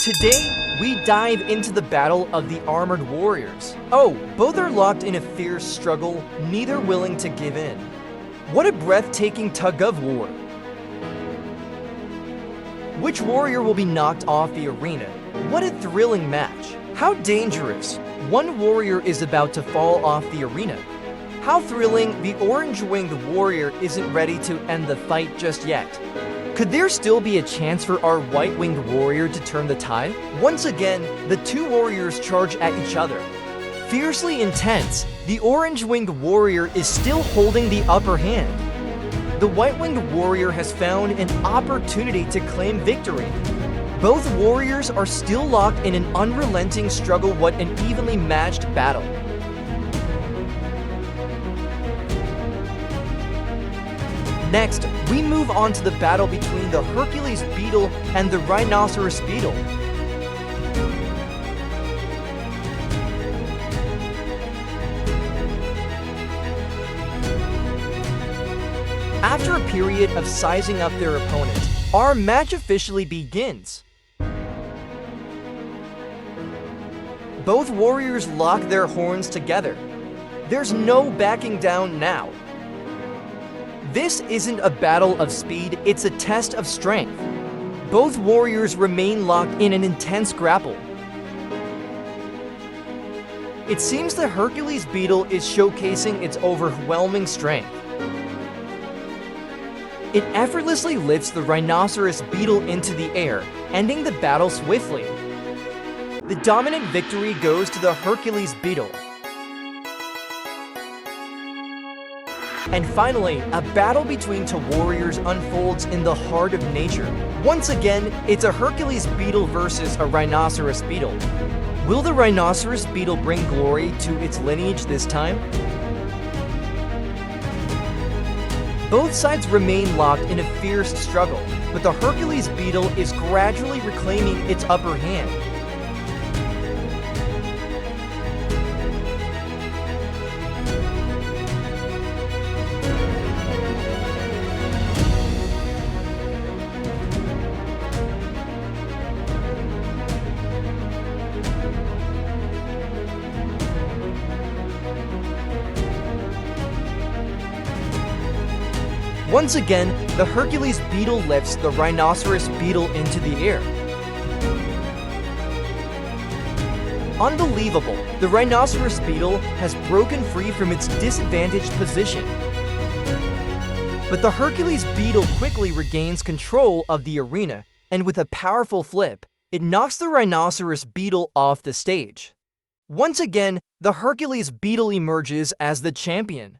Today, we dive into the battle of the armored warriors. Oh, both are locked in a fierce struggle, neither willing to give in. What a breathtaking tug of war. Which warrior will be knocked off the arena? What a thrilling match. How dangerous. One warrior is about to fall off the arena. How thrilling, the orange-winged warrior isn't ready to end the fight just yet. Could there still be a chance for our white-winged warrior to turn the tide? Once again, the two warriors charge at each other. Fiercely intense, the orange-winged warrior is still holding the upper hand. The white-winged warrior has found an opportunity to claim victory. Both warriors are still locked in an unrelenting struggle. What an evenly matched battle. Next, we move on to the battle between the Hercules beetle and the rhinoceros beetle. After a period of sizing up their opponent, our match officially begins. Both warriors lock their horns together. There's no backing down now. This isn't a battle of speed, it's a test of strength. Both warriors remain locked in an intense grapple. It seems the Hercules beetle is showcasing its overwhelming strength. It effortlessly lifts the rhinoceros beetle into the air, ending the battle swiftly. The dominant victory goes to the Hercules beetle. And finally, a battle between two warriors unfolds in the heart of nature. Once again, it's a Hercules beetle versus a rhinoceros beetle. Will the rhinoceros beetle bring glory to its lineage this time? Both sides remain locked in a fierce struggle, but the Hercules beetle is gradually reclaiming its upper hand. Once again, the Hercules beetle lifts the rhinoceros beetle into the air. Unbelievable! The rhinoceros beetle has broken free from its disadvantaged position. But the Hercules beetle quickly regains control of the arena, and with a powerful flip, it knocks the rhinoceros beetle off the stage. Once again, the Hercules beetle emerges as the champion.